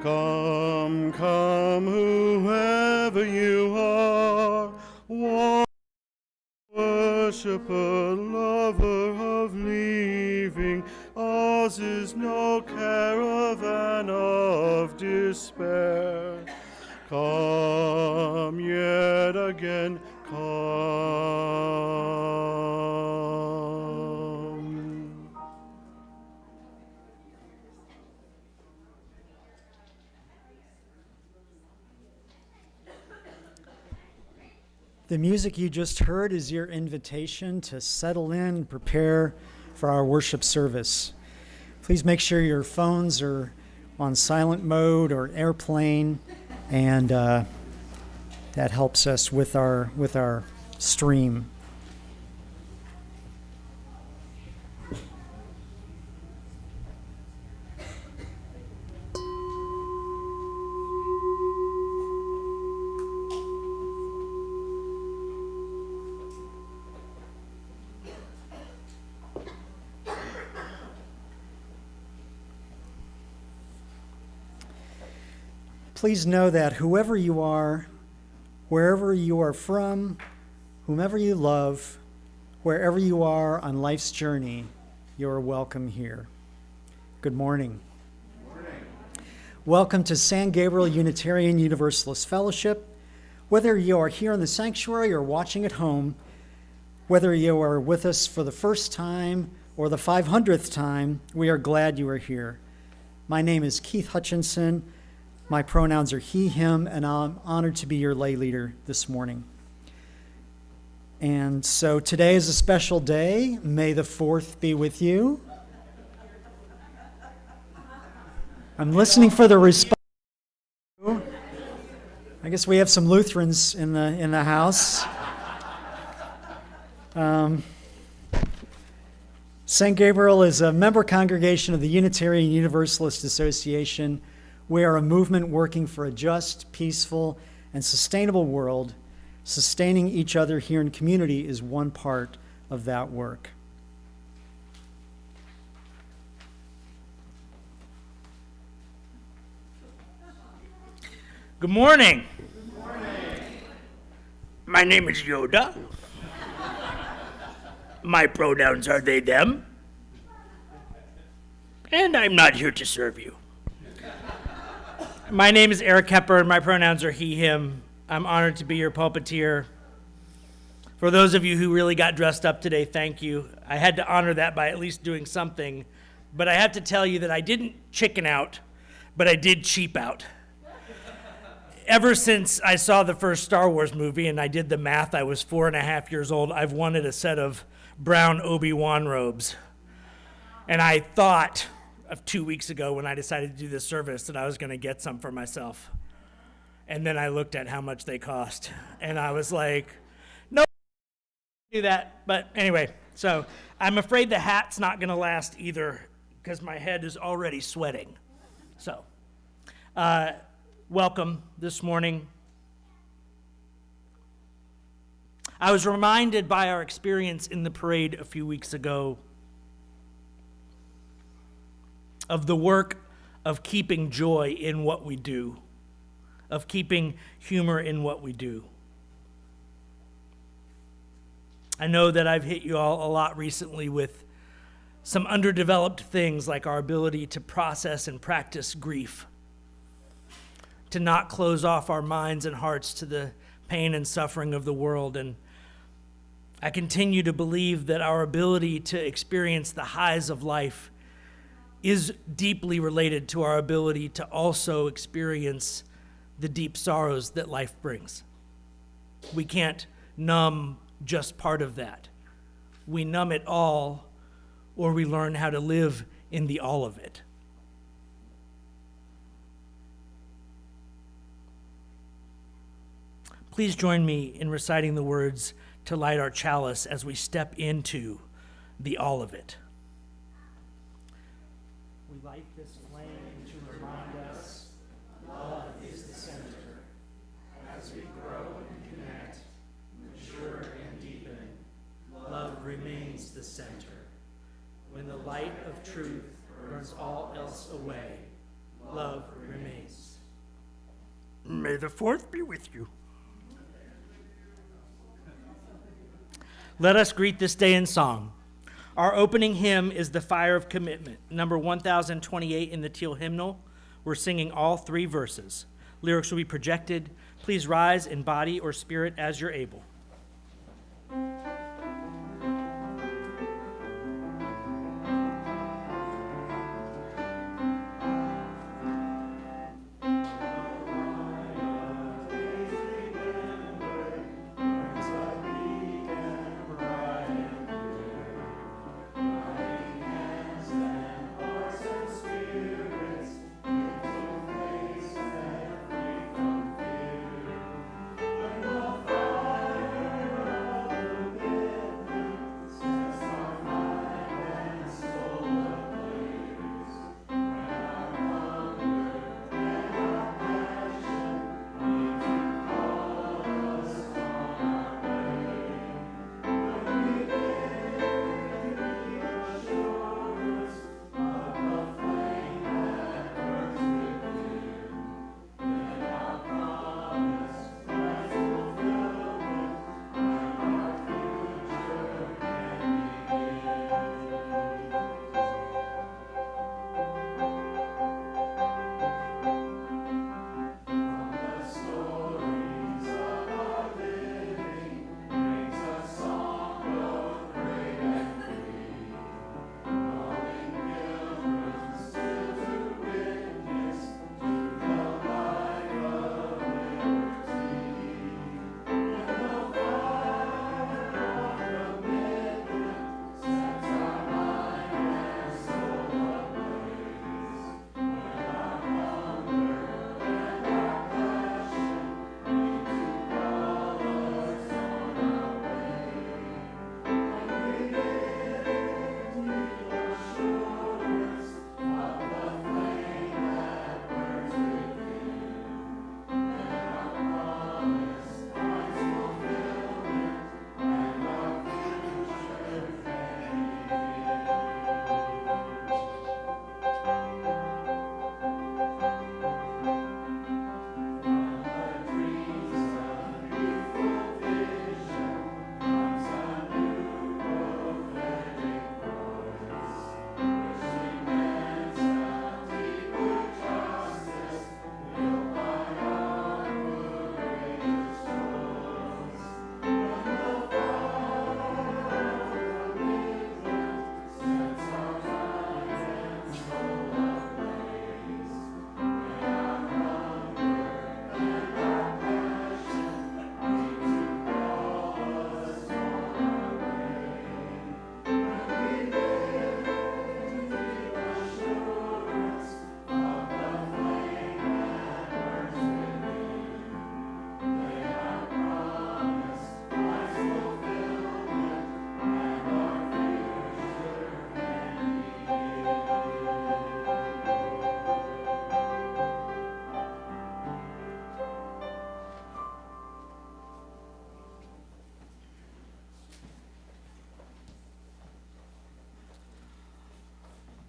Come, come, whoever you are, one worshipper, lover of leaving, ours is no caravan of despair. Come yet again, come. The music you just heard is your invitation to settle in and prepare for our worship service. Please make sure your phones are on silent mode or airplane, and that helps us with our stream. Please know that whoever you are, wherever you are from, whomever you love, wherever you are on life's journey, you are welcome here. Good morning. Good morning. Welcome to San Gabriel Unitarian Universalist Fellowship. Whether you are here in the sanctuary or watching at home, whether you are with us for the first time or the 500th time, we are glad you are here. My name is Keith Hutchinson. My pronouns are he, him, and I'm honored to be your lay leader this morning. And so today is a special day. May the 4th be with you. I'm listening for the response. I guess we have some Lutherans in the house. St. Gabriel is a member congregation of the Unitarian Universalist Association. We are a movement working for a just, peaceful, and sustainable world. Sustaining each other here in community is one part of that work. Good morning. Good morning. My name is Yoda. My pronouns are they, them. And I'm not here to serve you. My name is Eric Hepburn. My pronouns are he, him. I'm honored to be your pulpiteer. For those of you who really got dressed up today, thank you. I had to honor that by at least doing something. But I have to tell you that I didn't chicken out, but I did cheap out. Ever since I saw the first Star Wars movie, and I did the math, I was 4.5 years old, I've wanted a set of brown Obi-Wan robes. And I thought of 2 weeks ago when I decided to do this service that I was going to get some for myself. And then I looked at how much they cost. And I was like, no, do that. But anyway, so I'm afraid the hat's not going to last either because my head is already sweating. So welcome this morning. I was reminded by our experience in the parade a few weeks ago of the work of keeping joy in what we do, of keeping humor in what we do. I know that I've hit you all a lot recently with some underdeveloped things like our ability to process and practice grief, to not close off our minds and hearts to the pain and suffering of the world. And I continue to believe that our ability to experience the highs of life is deeply related to our ability to also experience the deep sorrows that life brings. We can't numb just part of that. We numb it all, or we learn how to live in the all of it. Please join me in reciting the words to light our chalice as we step into the all of it. We light this flame to remind us love is the center. As we grow and connect, mature and deepen, love remains the center. When the light of truth burns all else away, love remains. May the 4th be with you. Let us greet this day in song. Our opening hymn is The Fire of Commitment, number 1028 in the Teal hymnal. We're singing all 3 verses. Lyrics will be projected. Please rise in body or spirit as you're able.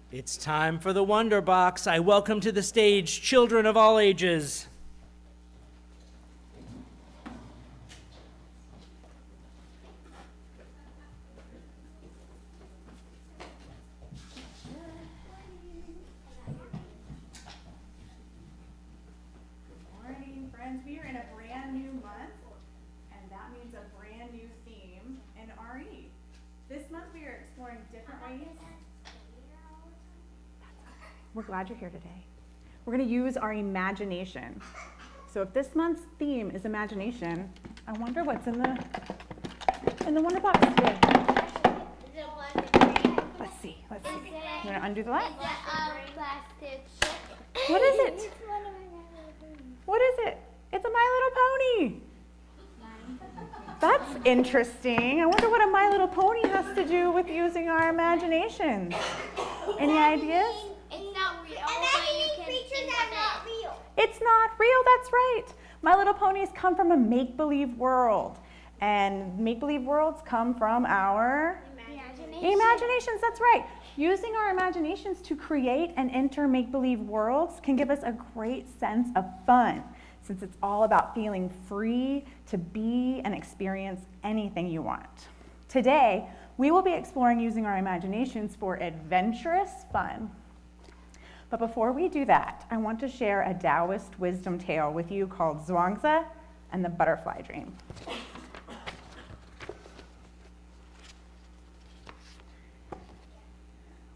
It's time for the Wonder Box. I welcome to the stage children of all ages. Morning, friends. We are in a brand new month, and that means a brand new theme in RE. This month we are exploring different ways. We're glad you're here today. We're going to use our imagination. So if this month's theme is imagination, I wonder what's in the Wonder Box today. Let's see. You want to undo the light? What is it? What is it? It's a My Little Pony. That's interesting. I wonder what a My Little Pony has to do with using our imaginations. Any ideas? It's not real. Imagining creatures are not real. It's not real, that's right. My Little Ponies come from a make-believe world. And make-believe worlds come from our imaginations, that's right. Using our imaginations to create and enter make-believe worlds can give us a great sense of fun, since it's all about feeling free to be and experience anything you want. Today, we will be exploring using our imaginations for adventurous fun. But before we do that, I want to share a Taoist wisdom tale with you called Zhuangzi and the Butterfly Dream.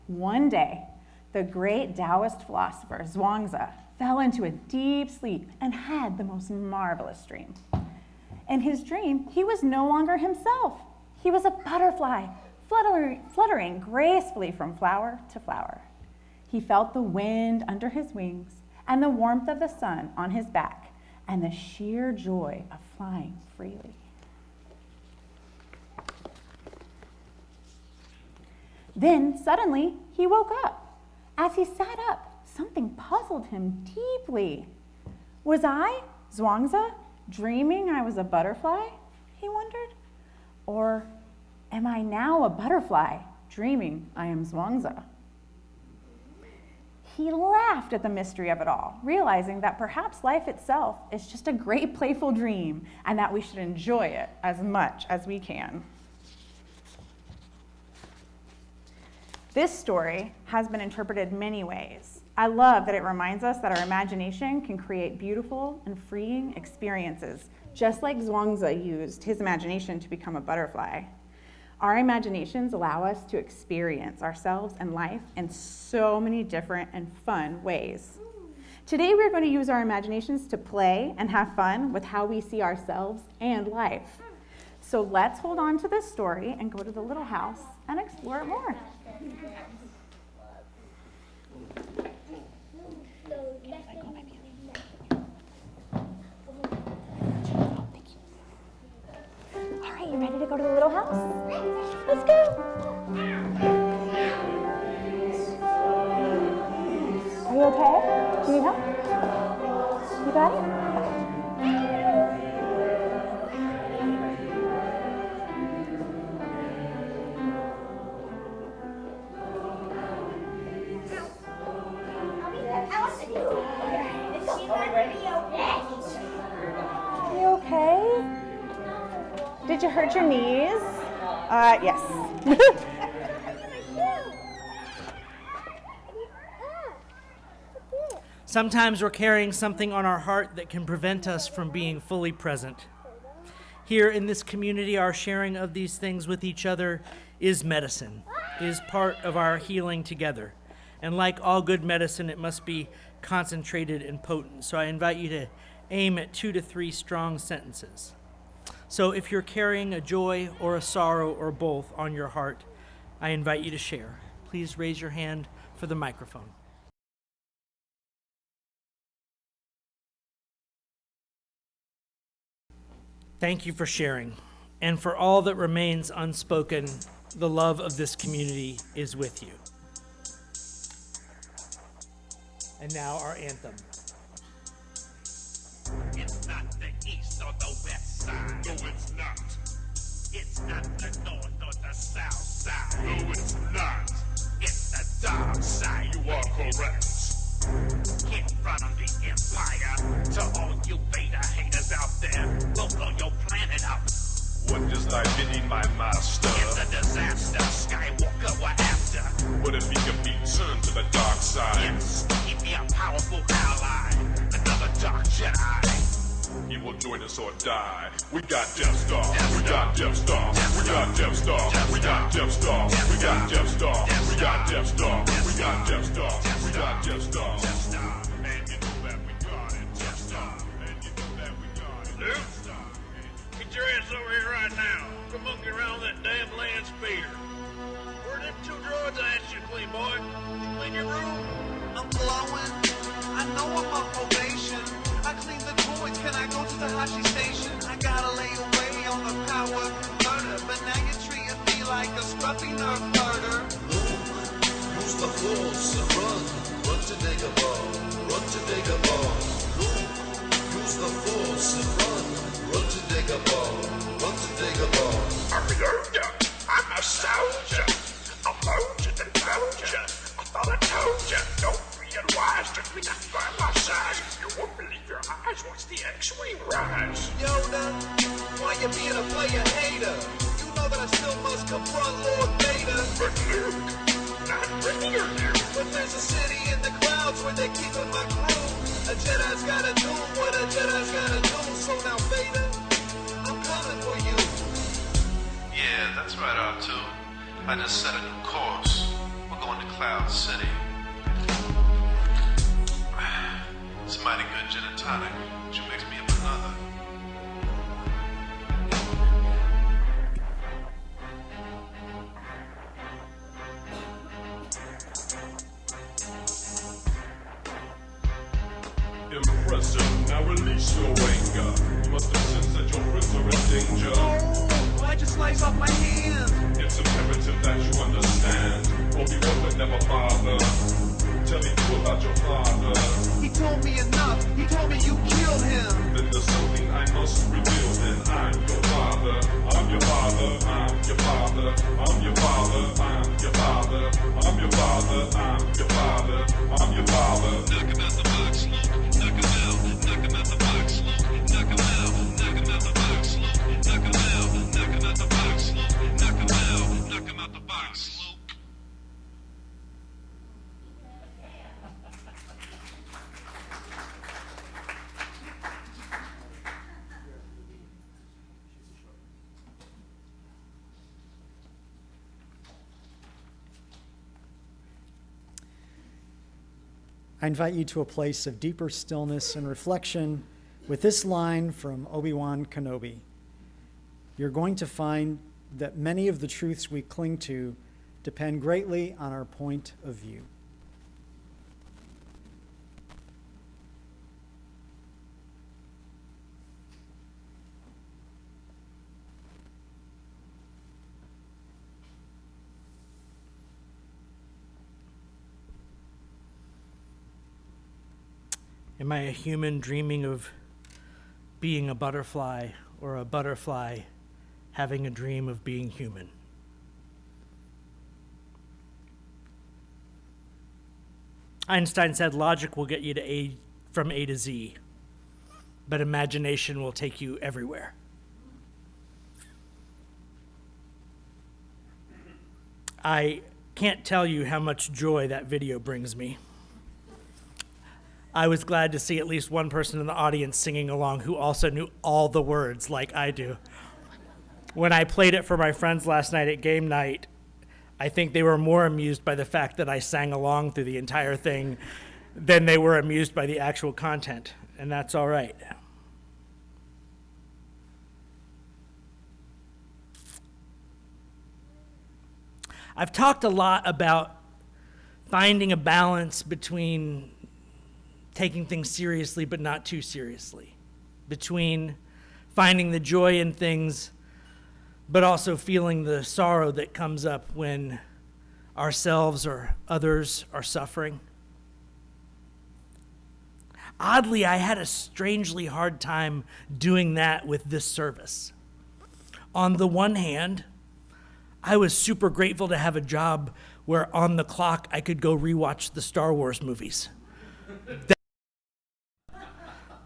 One day, the great Taoist philosopher Zhuangzi fell into a deep sleep and had the most marvelous dream. In his dream, he was no longer himself. He was a butterfly, fluttering gracefully from flower to flower. He felt the wind under his wings and the warmth of the sun on his back and the sheer joy of flying freely. Then suddenly he woke up. As he sat up, something puzzled him deeply. Was I, Zhuangzi, dreaming I was a butterfly? He wondered. Or am I now a butterfly, dreaming I am Zhuangzi? He laughed at the mystery of it all, realizing that perhaps life itself is just a great playful dream and that we should enjoy it as much as we can. This story has been interpreted many ways. I love that it reminds us that our imagination can create beautiful and freeing experiences, just like Zhuangzi used his imagination to become a butterfly. Our imaginations allow us to experience ourselves and life in so many different and fun ways. Today we're going to use our imaginations to play and have fun with how we see ourselves and life. So let's hold on to this story and go to the little house and explore it more. All right, you ready to go to the little house? Let's go. Are you okay? Do you need help? You got it? You okay? Did you hurt your knees? Yes. Sometimes we're carrying something on our heart that can prevent us from being fully present. Here in this community, our sharing of these things with each other is medicine, is part of our healing together. And like all good medicine, it must be concentrated and potent. So I invite you to aim at 2 to 3 strong sentences. So if you're carrying a joy or a sorrow or both on your heart, I invite you to share. Please raise your hand for the microphone. Thank you for sharing. And for all that remains unspoken, the love of this community is with you. And now our anthem. It's not the east or the west side. No, it's not. It's not the north or the south side. No, it's not. It's the dark side. You are correct. Get run on the empire. To all you beta haters out there, we'll blow your planet up. What does thy bidding, my master? It's a disaster. Skywalker, we're after. What if he can be turned to the dark side? Yes, he'd be a powerful ally. Another dark Jedi. He will join us or die. We got Death Star. We got Death Star. We got Death Star. We got Death Star. We got Death Star. We got Death Star. We got Death Star. We got Death Star. And you know that we got it. Death Star. And you know that we got it. Luke, get your ass over here right now. Come monkey around that damn land speeder. Where them 2 droids I asked you to clean, boy? You clean your room? I'm glowing. I know I'm on probation. I clean the droids. Can I go to the Hashi station? I gotta lay away on the power converter. But now you're treating me like a scruffy nerf herder. Use the force and run. Run to Dagobah. Run to Dagobah. Use the force and run. Run to Dagobah. Run to Dagobah. I'm a soldier. I'm a soldier. I'm mounted and bound actually right. Yoda, why you being a player hater? You know that I still must confront Lord Vader. But Luke, not ready or you. But there's a city in the clouds where they're keeping my crew. A Jedi's gotta do what a Jedi's gotta do. So now Vader, I'm coming for you. Yeah, that's right, R2. I just set a new course. We're going to Cloud City. It's a mighty good gin and tonic, which makes me up another. Impressive, now release your anger. You must have sensed that your friends are in danger. Oh, why'd you slice off my hand? It's imperative that you understand. Obi-Wan would never bother. Tell me more about your father. He told me enough. He told me you killed him. Then there's something I must reveal. Then I'm your father. I'm your father. I'm your father. I'm your father. I'm your father. I'm your father. I'm your father. I'm your father. Knock him out the box, Luke. Knock him out. Knock him out the box, Luke. Knock him out. Knock him out the box, Luke. Knock him out. Knock him out the box, Luke. Knock him out. Knock him out the box, Luke. I invite you to a place of deeper stillness and reflection with this line from Obi-Wan Kenobi. You're going to find that many of the truths we cling to depend greatly on our point of view. Am I a human dreaming of being a butterfly, or a butterfly having a dream of being human? Einstein said logic will get you to from A to Z, but imagination will take you everywhere. I can't tell you how much joy that video brings me. I was glad to see at least one person in the audience singing along who also knew all the words like I do. When I played it for my friends last night at game night, I think they were more amused by the fact that I sang along through the entire thing than they were amused by the actual content, and that's all right. I've talked a lot about finding a balance between taking things seriously but not too seriously, between finding the joy in things but also feeling the sorrow that comes up when ourselves or others are suffering. Oddly, I had a strangely hard time doing that with this service. On the one hand, I was super grateful to have a job where on the clock I could go rewatch the Star Wars movies.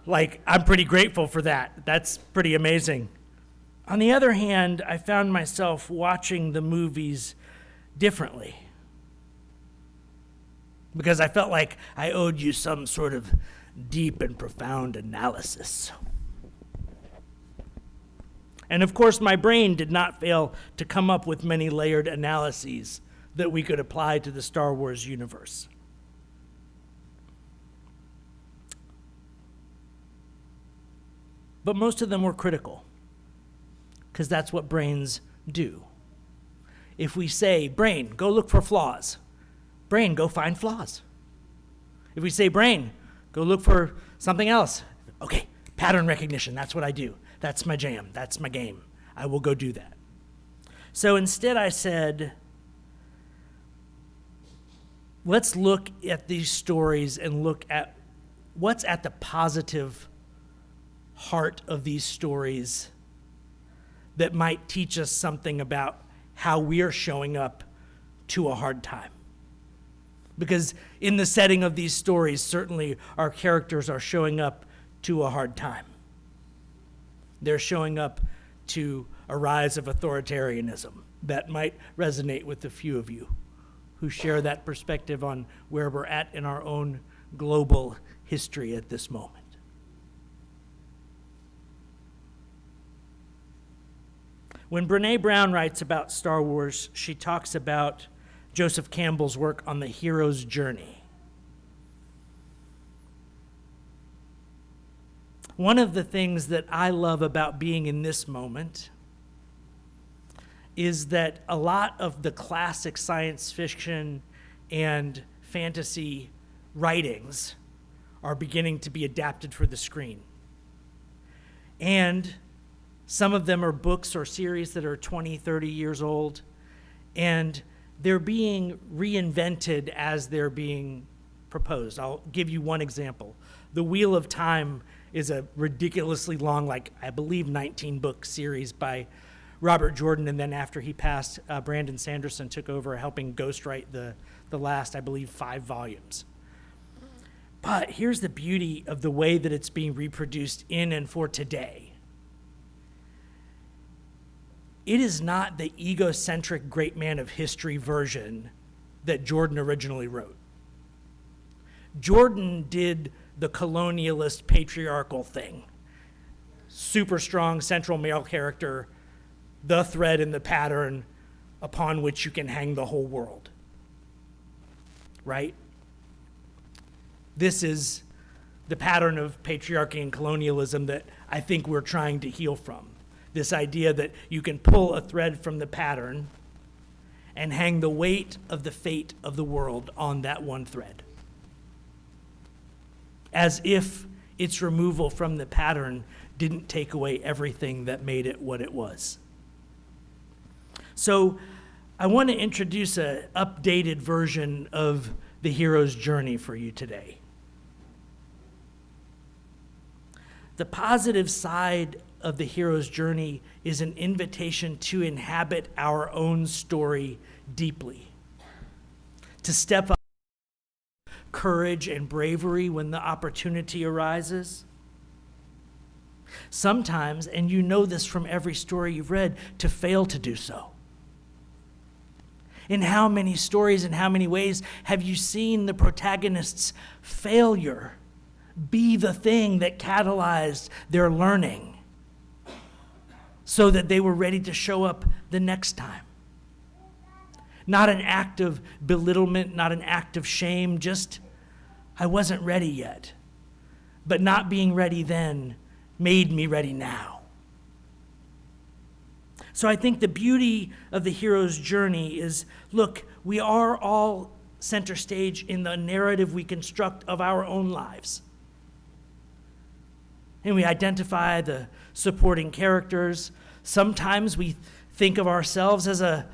I'm pretty grateful for that. That's pretty amazing. On the other hand, I found myself watching the movies differently because I felt like I owed you some sort of deep and profound analysis. And of course, my brain did not fail to come up with many layered analyses that we could apply to the Star Wars universe. But most of them were critical, because that's what brains do. If we say, brain, go look for flaws, brain, go find flaws. If we say, brain, go look for something else, okay, pattern recognition, that's what I do. That's my jam, that's my game. I will go do that. So instead I said, let's look at these stories and look at what's at the positive heart of these stories that might teach us something about how we are showing up to a hard time. Because in the setting of these stories, certainly our characters are showing up to a hard time. They're showing up to a rise of authoritarianism that might resonate with a few of you who share that perspective on where we're at in our own global history at this moment. When Brene Brown writes about Star Wars, she talks about Joseph Campbell's work on the hero's journey. One of the things that I love about being in this moment is that a lot of the classic science fiction and fantasy writings are beginning to be adapted for the screen. And some of them are books or series that are 20, 30 years old, and they're being reinvented as they're being proposed. I'll give you one example. The Wheel of Time is a ridiculously long, I believe 19-book series by Robert Jordan, and then after he passed, Brandon Sanderson took over helping ghostwrite the last, I believe, 5 volumes. But here's the beauty of the way that it's being reproduced in and for today. It is not the egocentric great man of history version that Jordan originally wrote. Jordan did the colonialist patriarchal thing. Super strong central male character, the thread in the pattern upon which you can hang the whole world. Right? This is the pattern of patriarchy and colonialism that I think we're trying to heal from. This idea that you can pull a thread from the pattern and hang the weight of the fate of the world on that one thread. As if its removal from the pattern didn't take away everything that made it what it was. So I want to introduce an updated version of the hero's journey for you today. The positive side of the hero's journey is an invitation to inhabit our own story deeply, to step up with courage and bravery when the opportunity arises. Sometimes, and you know this from every story you've read, to fail to do so. In how many stories, in how many ways have you seen the protagonist's failure be the thing that catalyzed their learning so that they were ready to show up the next time? Not an act of belittlement, not an act of shame, just, I wasn't ready yet. But not being ready then made me ready now. So I think the beauty of the hero's journey is, look, we are all center stage in the narrative we construct of our own lives. And we identify the supporting characters. Sometimes we think of ourselves as a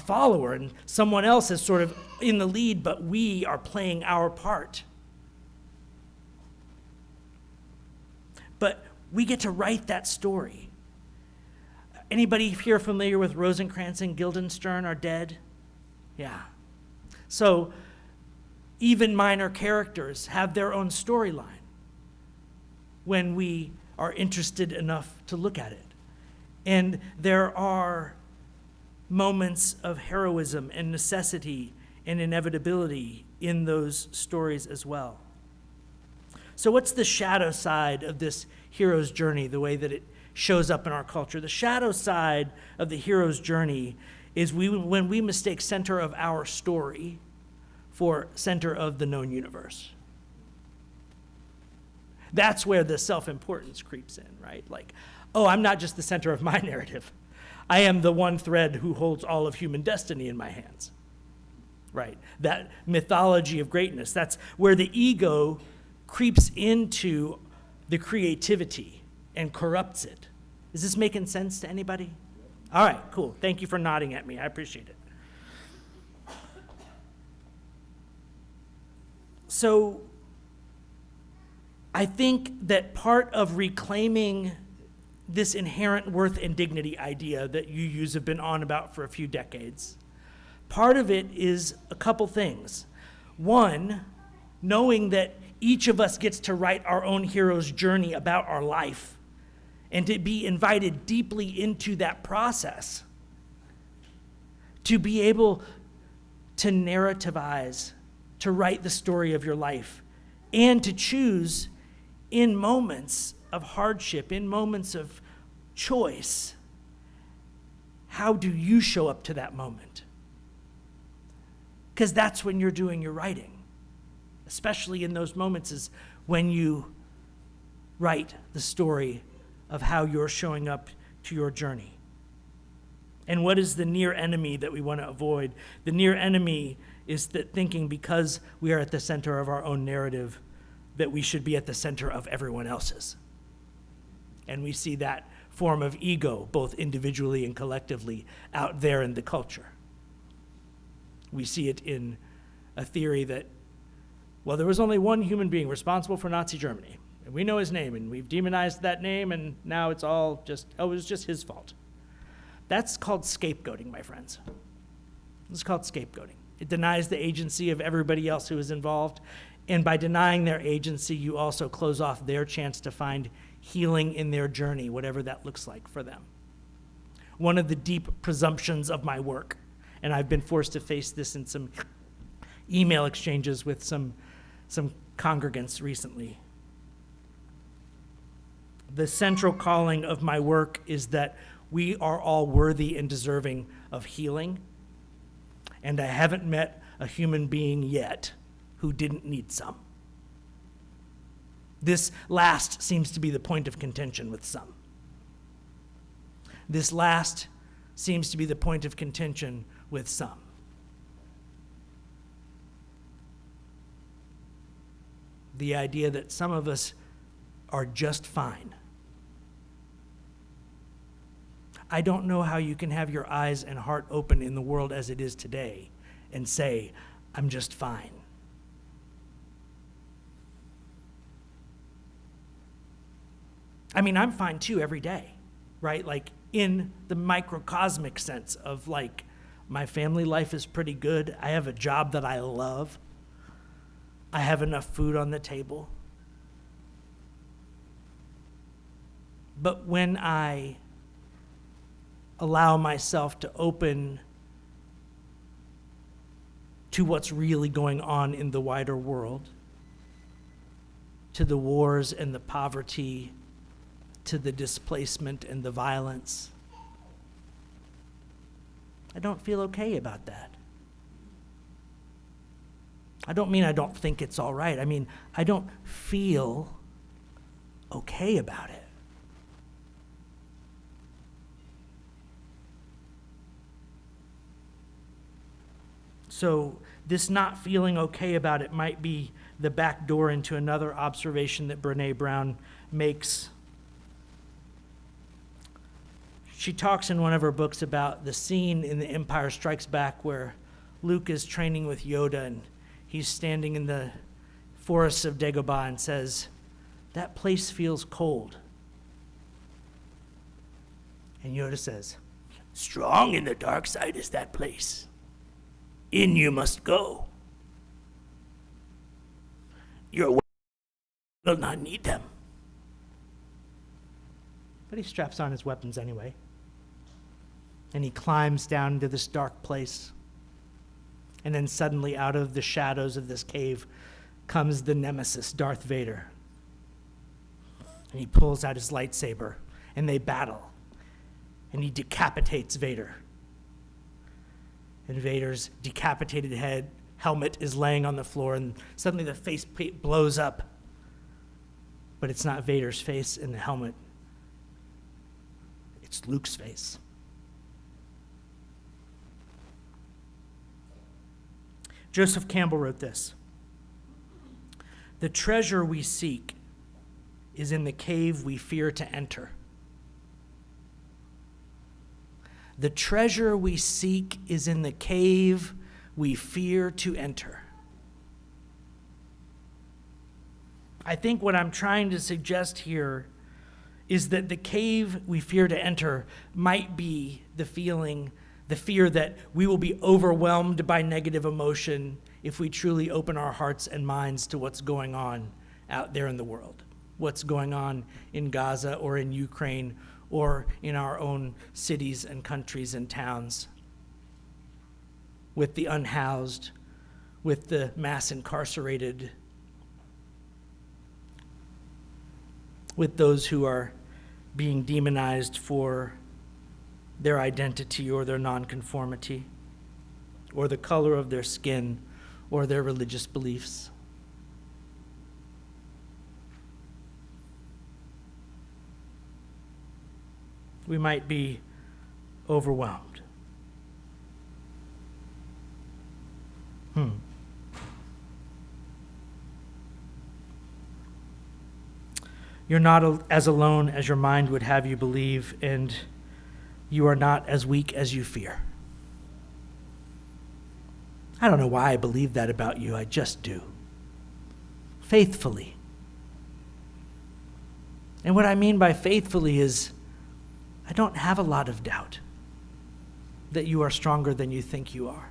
follower and someone else is sort of in the lead, but we are playing our part. But we get to write that story. Anybody here familiar with Rosencrantz and Guildenstern are dead? Yeah. So even minor characters have their own storyline when we are interested enough to look at it. And there are moments of heroism and necessity and inevitability in those stories as well. So what's the shadow side of this hero's journey, the way that it shows up in our culture? The shadow side of the hero's journey is when we mistake center of our story for center of the known universe. That's where the self-importance creeps in, right? Like, oh, I'm not just the center of my narrative. I am the one thread who holds all of human destiny in my hands, right? That mythology of greatness, that's where the ego creeps into the creativity and corrupts it. Is this making sense to anybody? All right, cool. Thank you for nodding at me. I appreciate it. So I think that part of reclaiming this inherent worth and dignity idea that you have been on about for a few decades, part of it is a couple things. One, knowing that each of us gets to write our own hero's journey about our life and to be invited deeply into that process, to be able to narrativize, to write the story of your life, and to choose in moments of hardship, in moments of choice, how do you show up to that moment? Because that's when you're doing your writing, especially in those moments is when you write the story of how you're showing up to your journey. And what is the near enemy that we want to avoid? The near enemy is that thinking because we are at the center of our own narrative, that we should be at the center of everyone else's. And we see that form of ego, both individually and collectively, out there in the culture. We see it in a theory that, well, there was only one human being responsible for Nazi Germany. And we know his name, and we've demonized that name, and now it's all just, oh, it was just his fault. That's called scapegoating, my friends. It's called scapegoating. It denies the agency of everybody else who is involved, and by denying their agency, you also close off their chance to find healing in their journey, whatever that looks like for them. One of the deep presumptions of my work, and I've been forced to face this in some email exchanges with some congregants recently. The central calling of my work is that we are all worthy and deserving of healing, and I haven't met a human being yet who didn't need some. This last seems to be the point of contention with some. This last seems to be the point of contention with some. The idea that some of us are just fine. I don't know how you can have your eyes and heart open in the world as it is today and say, I'm just fine. I mean, I'm fine too every day, right? Like in the microcosmic sense of like, my family life is pretty good. I have a job that I love. I have enough food on the table. But when I allow myself to open to what's really going on in the wider world, to the wars and the poverty, to the displacement and the violence, I don't feel okay about that. I don't mean I don't think it's all right. I mean, I don't feel okay about it. So this not feeling okay about it might be the back door into another observation that Brené Brown makes. She talks in one of her books about the scene in The Empire Strikes Back where Luke is training with Yoda and he's standing in the forests of Dagobah and says, "That place feels cold." And Yoda says, "Strong in the dark side is that place. In you must go. Your will not need them." But he straps on his weapons anyway. And he climbs down into this dark place. And then suddenly out of the shadows of this cave comes the nemesis, Darth Vader. And he pulls out his lightsaber and they battle. And he decapitates Vader. And Vader's decapitated helmet is laying on the floor, and suddenly the faceplate blows up. But it's not Vader's face in the helmet. It's Luke's face. Joseph Campbell wrote this: "The treasure we seek is in the cave we fear to enter. The treasure we seek is in the cave we fear to enter." I think what I'm trying to suggest here is that the cave we fear to enter might be the fear that we will be overwhelmed by negative emotion if we truly open our hearts and minds to what's going on out there in the world. what's going on in Gaza or in Ukraine or in our own cities and countries and towns, with the unhoused, with the mass incarcerated, with those who are being demonized for their identity or their nonconformity, or the color of their skin, or their religious beliefs. We might be overwhelmed. You're not as alone as your mind would have you believe, and you are not as weak as you fear. I don't know why I believe that about you, I just do. Faithfully. And what I mean by faithfully is I don't have a lot of doubt that you are stronger than you think you are.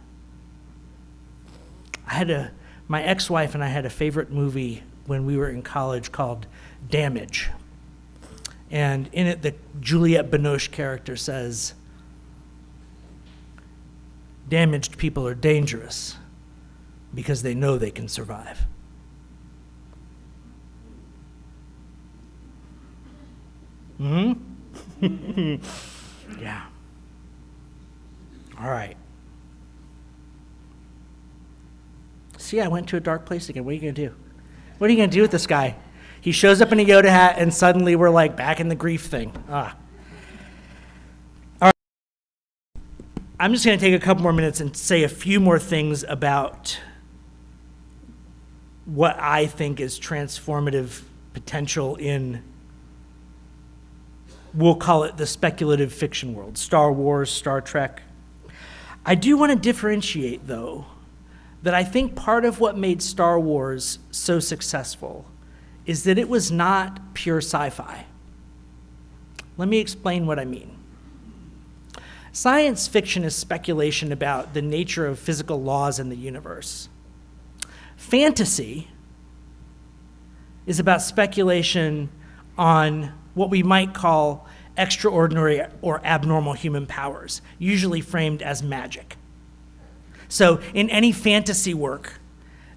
My ex-wife and I had a favorite movie when we were in college called Damage. And in it, the Juliette Binoche character says, damaged people are dangerous because they know they can survive. Yeah. All right. See, I went to a dark place again. What are you going to do? What are you going to do with this guy? He shows up in a Yoda hat, and suddenly we're like back in the grief thing. All right. I'm just going to take a couple more minutes and say a few more things about what I think is transformative potential in, we'll call it the speculative fiction world, Star Wars, Star Trek. I do want to differentiate, though, that I think part of what made Star Wars so successful is that it was not pure sci-fi. Let me explain what I mean. Science fiction is speculation about the nature of physical laws in the universe. Fantasy is about speculation on what we might call extraordinary or abnormal human powers, usually framed as magic. So in any fantasy work,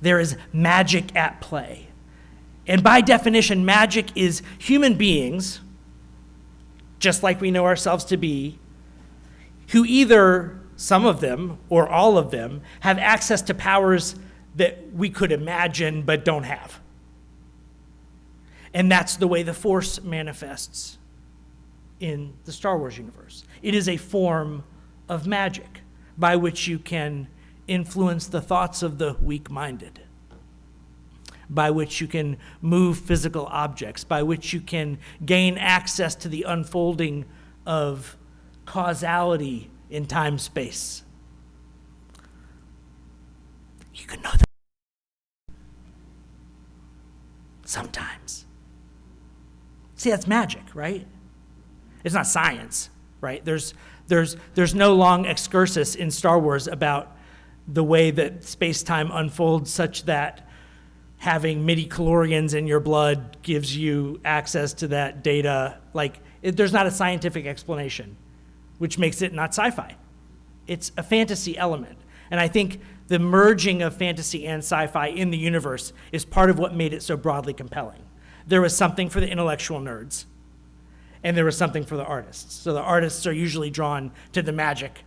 there is magic at play. And by definition, magic is human beings, just like we know ourselves to be, who either, some of them or all of them, have access to powers that we could imagine but don't have. And that's the way the Force manifests in the Star Wars universe. It is a form of magic by which you can influence the thoughts of the weak-minded, by which you can move physical objects, by which you can gain access to the unfolding of causality in time-space. You can know that sometimes. See, that's magic, right? It's not science, right? There's no long excursus in Star Wars about the way that space-time unfolds such that having midi-chlorians in your blood gives you access to that data. There's not a scientific explanation, which makes it not sci-fi. It's a fantasy element. And I think the merging of fantasy and sci-fi in the universe is part of what made it so broadly compelling. There was something for the intellectual nerds, and there was something for the artists. So the artists are usually drawn to the magic,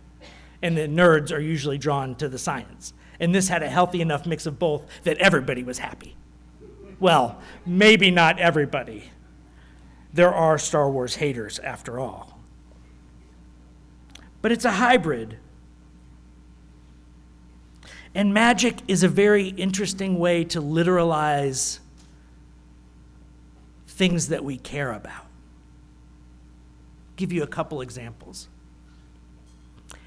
and the nerds are usually drawn to the science. And this had a healthy enough mix of both that everybody was happy. Well, maybe not everybody. There are Star Wars haters, after all. But it's a hybrid. And magic is a very interesting way to literalize things that we care about. Give you a couple examples.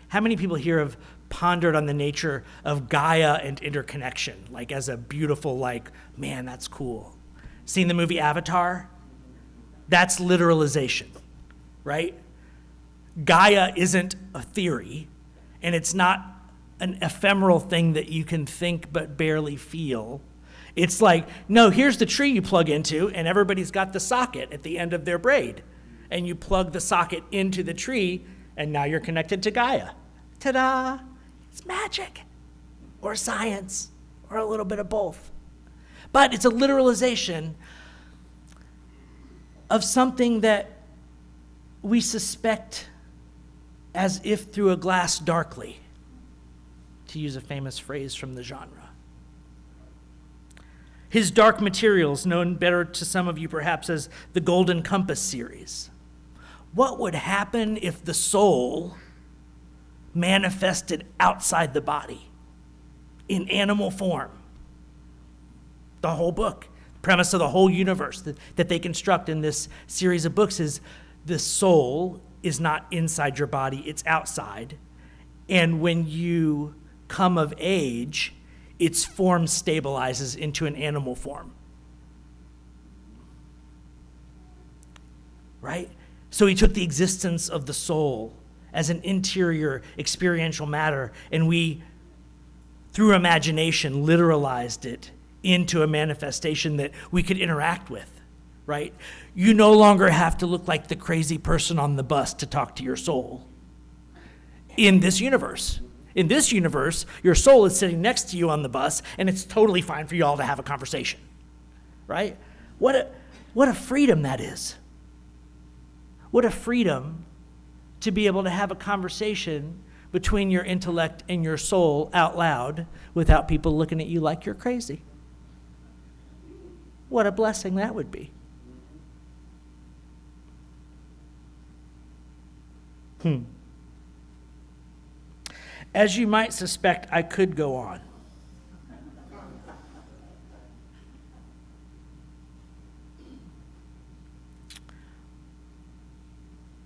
How many people here have pondered on the nature of Gaia and interconnection, as a beautiful, man, that's cool? Seen the movie Avatar? That's literalization, right? Gaia isn't a theory, and it's not an ephemeral thing that you can think but barely feel. It's like, no, here's the tree you plug into, and everybody's got the socket at the end of their braid. And you plug the socket into the tree, and now you're connected to Gaia. Ta-da! It's magic, or science, or a little bit of both. But it's a literalization of something that we suspect as if through a glass darkly, to use a famous phrase from the genre. His dark materials, known better to some of you perhaps as the Golden Compass series. What would happen if the soul manifested outside the body in animal form? The whole book, the premise of the whole universe that they construct in this series of books is the soul is not inside your body, it's outside. And when you come of age, its form stabilizes into an animal form. Right? So he took the existence of the soul as an interior experiential matter, and we, through imagination, literalized it into a manifestation that we could interact with, right? You no longer have to look like the crazy person on the bus to talk to your soul in this universe. In this universe, your soul is sitting next to you on the bus, and it's totally fine for you all to have a conversation, right? What a freedom that is. What a freedom to be able to have a conversation between your intellect and your soul out loud without people looking at you like you're crazy. What a blessing that would be. As you might suspect, I could go on.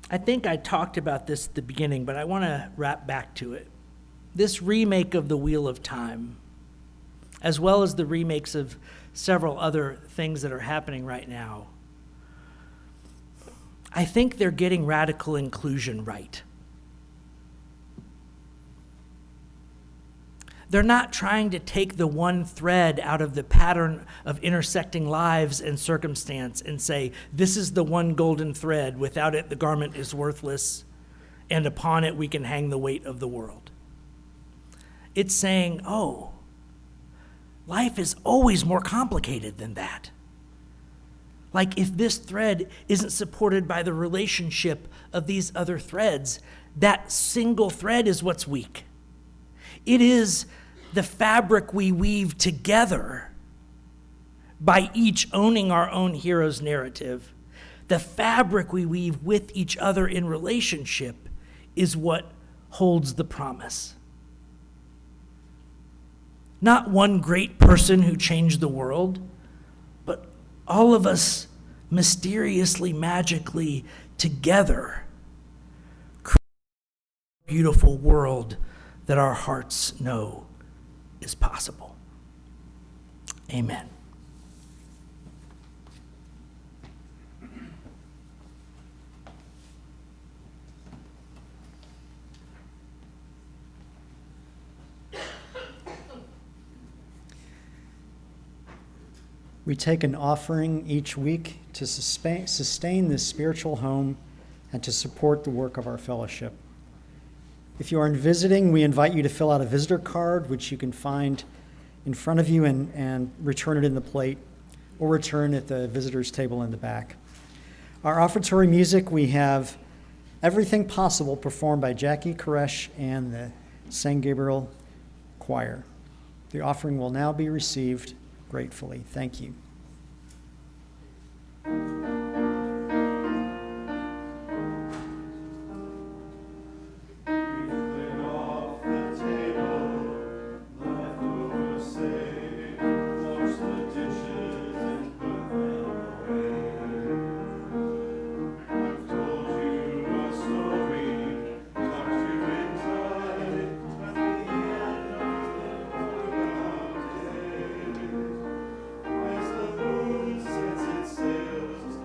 I think I talked about this at the beginning, but I want to wrap back to it. This remake of The Wheel of Time, as well as the remakes of several other things that are happening right now, I think they're getting radical inclusion right. They're not trying to take the one thread out of the pattern of intersecting lives and circumstance and say, this is the one golden thread. Without it, the garment is worthless, and upon it we can hang the weight of the world. It's saying, oh, life is always more complicated than that. Like if this thread isn't supported by the relationship of these other threads, that single thread is what's weak. It is the fabric we weave together by each owning our own hero's narrative. The fabric we weave with each other in relationship is what holds the promise. Not one great person who changed the world, but all of us mysteriously, magically together create a beautiful world that our hearts know is possible. Amen. We take an offering each week to sustain this spiritual home and to support the work of our fellowship. If you are visiting, we invite you to fill out a visitor card, which you can find in front of you and return it in the plate, or return at the visitor's table in the back. Our offertory music, we have Everything Possible performed by Jackie Koresh and the San Gabriel Choir. The offering will now be received gratefully. Thank you. As the moon sets its sails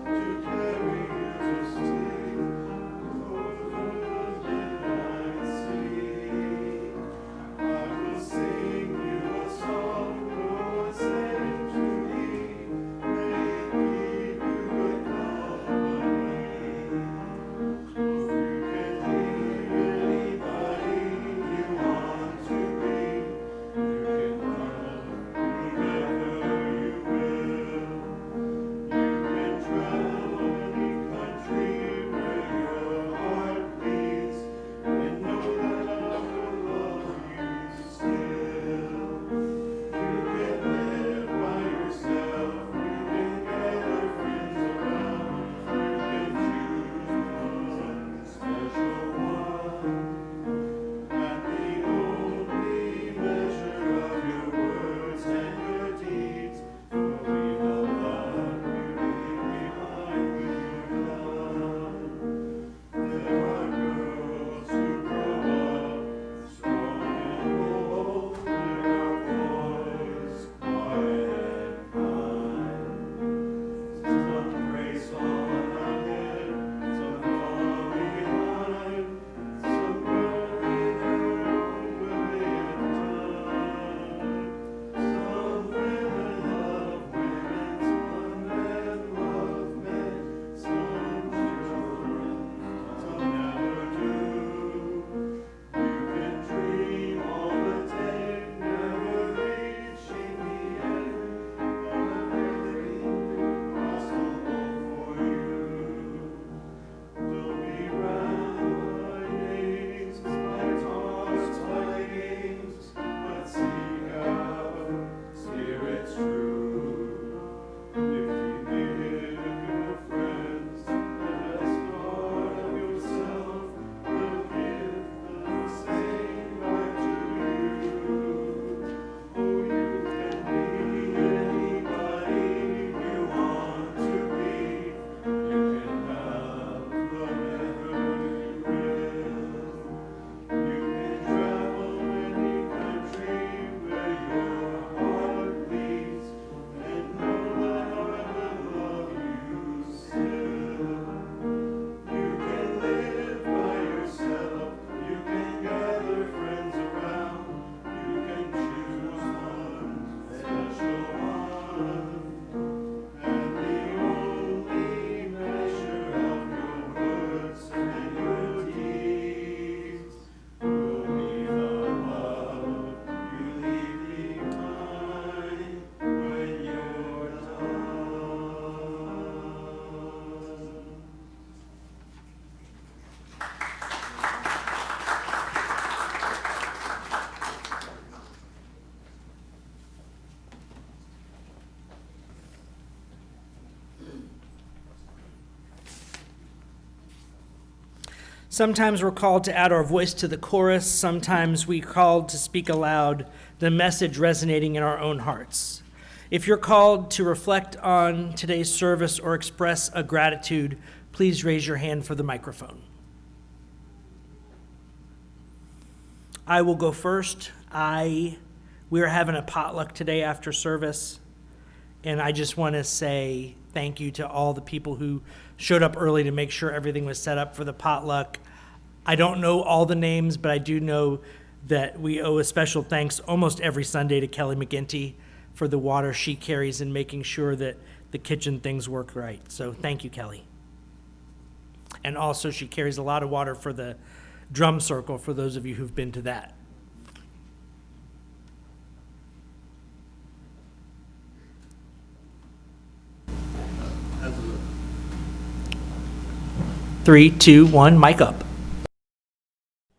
Sometimes we're called to add our voice to the chorus. Sometimes we're called to speak aloud, the message resonating in our own hearts. If you're called to reflect on today's service or express a gratitude, please raise your hand for the microphone. I will go first. We are having a potluck today after service, and I just want to say thank you to all the people who showed up early to make sure everything was set up for the potluck. I don't know all the names, but I do know that we owe a special thanks almost every Sunday to Kelly McGinty for the water she carries and making sure that the kitchen things work right. So thank you, Kelly. And also she carries a lot of water for the drum circle for those of you who've been to that. Three, two, one, mic up.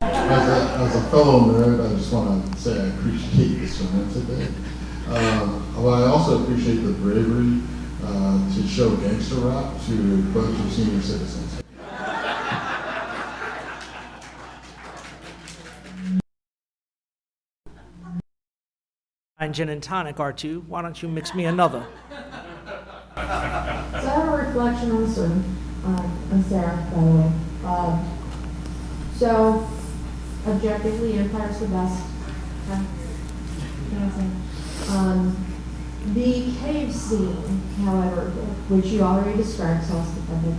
As a fellow nerd, I just want to say I appreciate the sermon today. Well, I also appreciate the bravery to show gangster rap to a bunch of senior citizens. Gin and tonic, R2. Why don't you mix me another? So I have a reflection on the sermon. I'm Sarah, by the way. So, objectively, Empire's the best. Okay. You know what I'm saying? The cave scene, however, which you already described, so I'll skip that bit.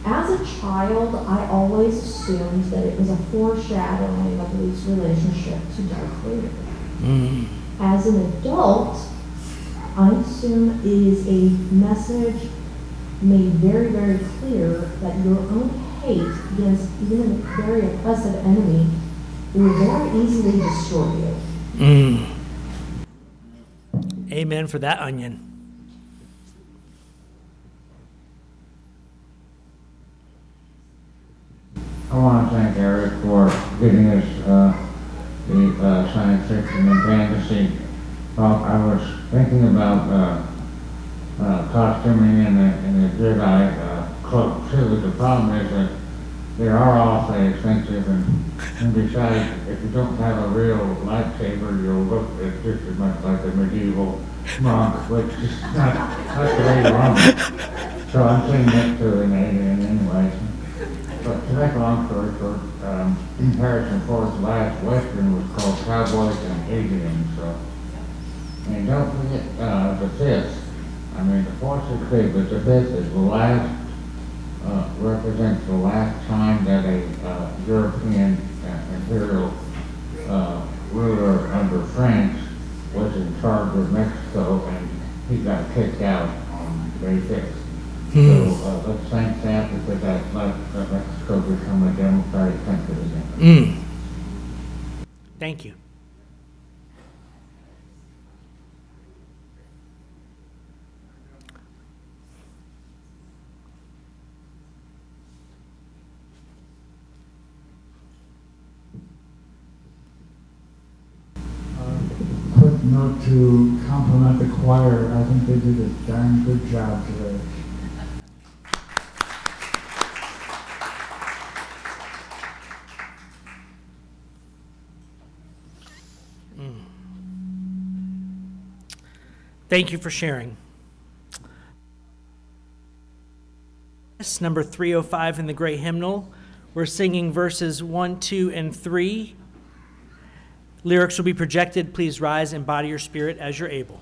As a child, I always assumed that it was a foreshadowing of Luke's relationship to Darth Vader. As an adult, I assume it is a message made very, very clear that your own hate against even a very oppressive enemy will very easily destroy you. Amen for that onion. I want to thank Eric for getting us the science fiction and fantasy. I was thinking about costuming in the Jedi cloak too. The problem is that they are awfully expensive, and besides, if you don't have a real lightsaber, you'll look just as much like a medieval monk, which is not the way you want it. So I'm saying that to an alien anyway. But to make a long story short, Harrison Ford's last Western was called Cowboys and Aliens. So, and don't forget the fifth. I mean, the fourth is big, but the fifth is the last, represents the last time that a European imperial ruler under France was in charge of Mexico, and he got kicked out on May 5th. So let's thank that, because that let Mexico become a democratic country again. Thank you. Quick note to compliment the choir. I think they did a darn good job today. Thank you for sharing. Number 305 in the Great Hymnal. We're singing verses 1, 2, and 3. Lyrics will be projected. Please rise and body your spirit as you're able.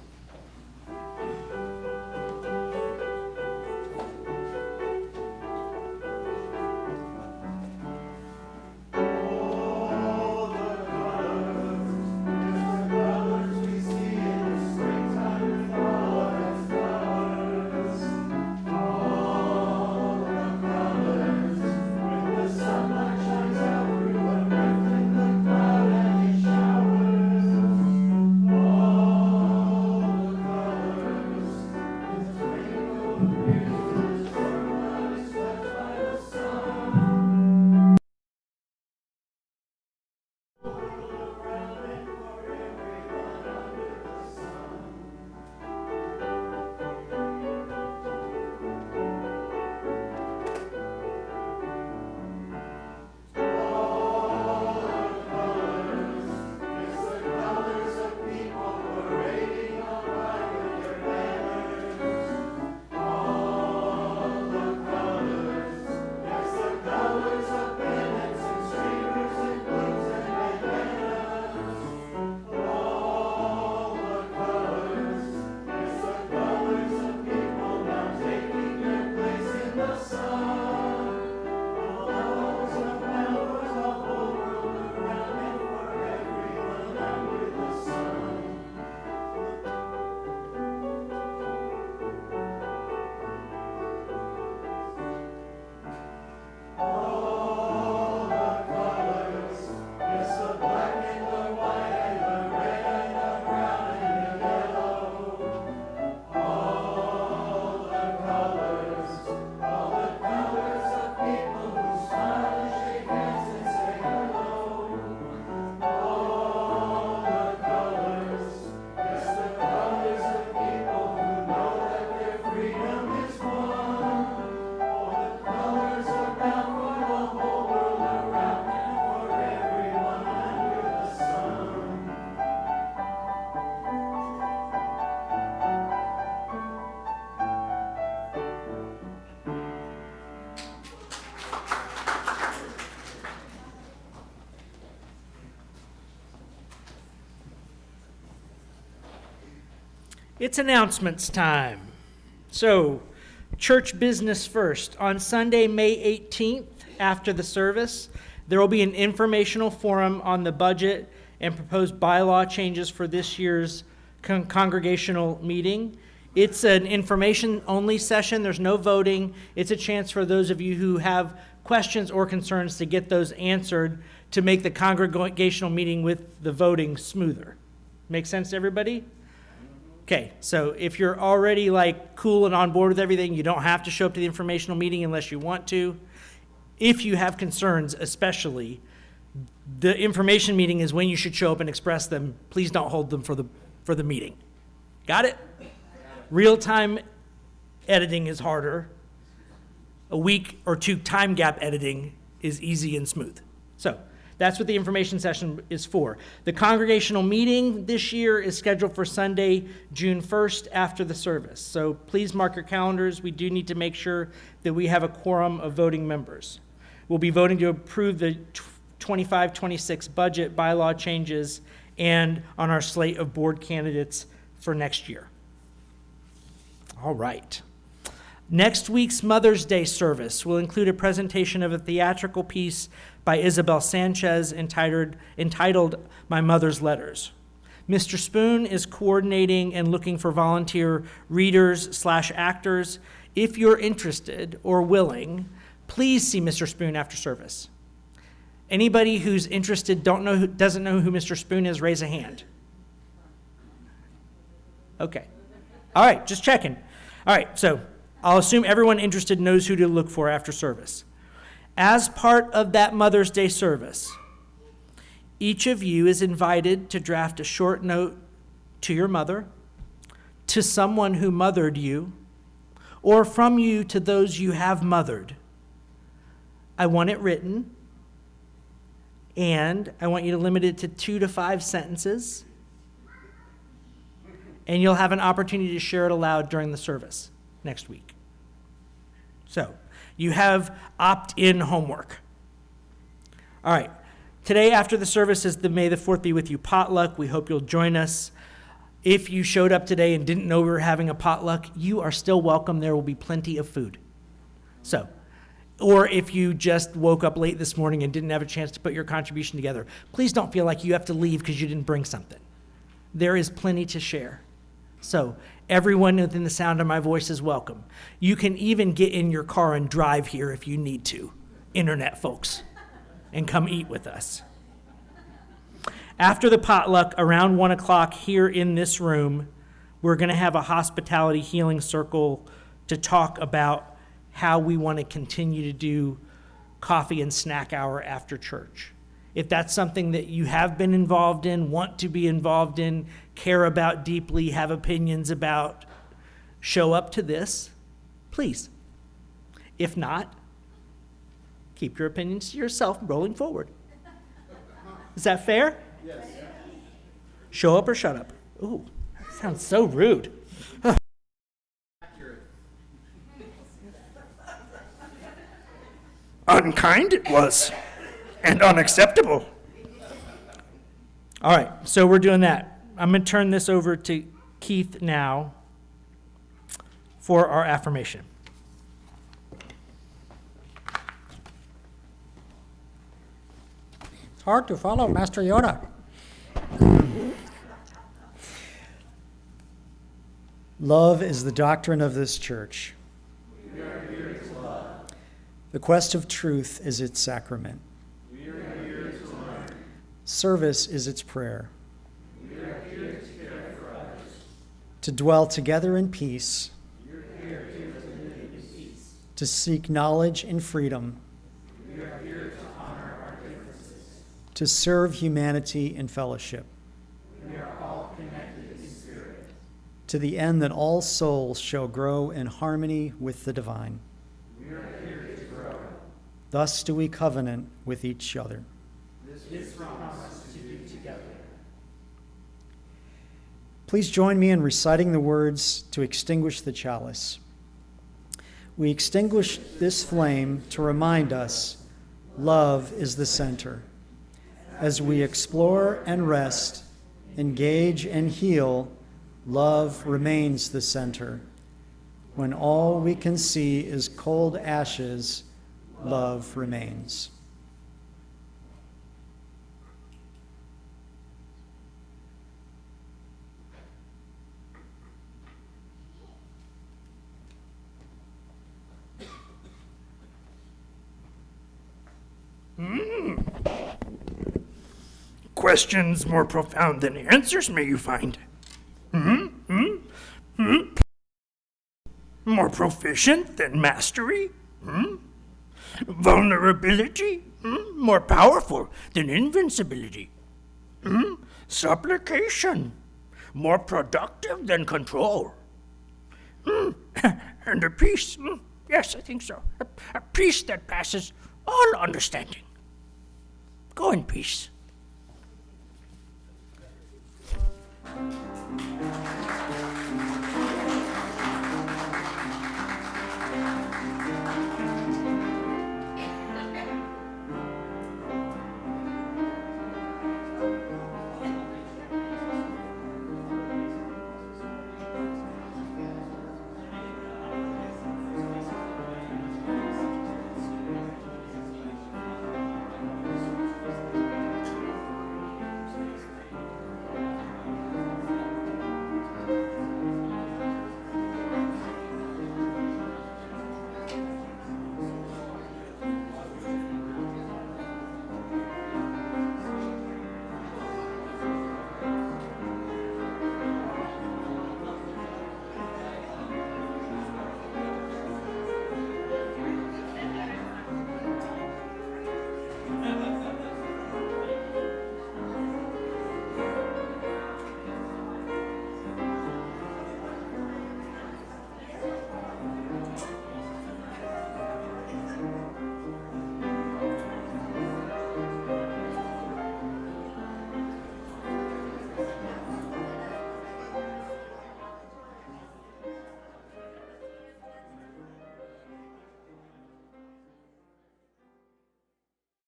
It's announcements time. So, church business first. On Sunday, May 18th, after the service, there will be an informational forum on the budget and proposed bylaw changes for this year's congregational meeting. It's an information-only session. There's no voting. It's a chance for those of you who have questions or concerns to get those answered to make the congregational meeting with the voting smoother. Make sense to everybody? Okay, so if you're already like cool and on board with everything, you don't have to show up to the informational meeting unless you want to. If you have concerns, especially, the information meeting is when you should show up and express them. Please don't hold them for the meeting. Got it? Real-time editing is harder. A week or two time gap editing is easy and smooth. So that's what the information session is for. The congregational meeting this year is scheduled for Sunday, June 1st after the service. So please mark your calendars. We do need to make sure that we have a quorum of voting members. We'll be voting to approve the 25-26 budget bylaw changes and on our slate of board candidates for next year. All right. Next week's Mother's Day service will include a presentation of a theatrical piece by Isabel Sanchez entitled My Mother's Letters. Mr. Spoon is coordinating and looking for volunteer readers/actors. If you're interested or willing, please see Mr. Spoon after service. Anybody who's interested doesn't know who Mr. Spoon is, raise a hand. Okay. All right, just checking. All right, so I'll assume everyone interested knows who to look for after service. As part of that Mother's Day service, each of you is invited to draft a short note to your mother, to someone who mothered you, or from you to those you have mothered. I want it written, and I want you to limit it to 2 to 5 sentences, and you'll have an opportunity to share it aloud during the service next week. So, you have opt-in homework. All right. Today, after the service, is the May the 4th Be With You potluck. We hope you'll join us. If you showed up today and didn't know we were having a potluck, you are still welcome. There will be plenty of food. So, or if you just woke up late this morning and didn't have a chance to put your contribution together, please don't feel like you have to leave because you didn't bring something. There is plenty to share. So everyone within the sound of my voice is welcome. You can even get in your car and drive here if you need to, internet folks, and come eat with us. After the potluck, around 1 o'clock here in this room, we're going to have a hospitality healing circle to talk about how we want to continue to do coffee and snack hour after church. If that's something that you have been involved in, want to be involved in, care about deeply, have opinions about, show up to this, please. If not, keep your opinions to yourself rolling forward. Is that fair? Yes. Show up or shut up. Ooh, that sounds so rude. Unkind it was, and unacceptable. All right, so we're doing that. I'm going to turn this over to Keith now for our affirmation. It's hard to follow Master Yoda. Love is the doctrine of this church. We are here to love. The quest of truth is its sacrament. We are here to learn. Service is its prayer. We are here to care for others. To dwell together in peace. We are here to live in peace. To seek knowledge and freedom. We are here to honor our differences. To serve humanity in fellowship. We are all connected in spirit. To the end that all souls shall grow in harmony with the divine. We are here to grow. Thus do we covenant with each other. This promise to do together. Please join me in reciting the words to extinguish the chalice. We extinguish this flame to remind us love is the center. As we explore and rest, engage and heal, love remains the center. When all we can see is cold ashes, love remains. Questions more profound than answers, may you find. More proficient than mastery? Vulnerability? More powerful than invincibility? Supplication? More productive than control? And a peace? Yes, I think so. A peace that passes all understanding. Go in peace.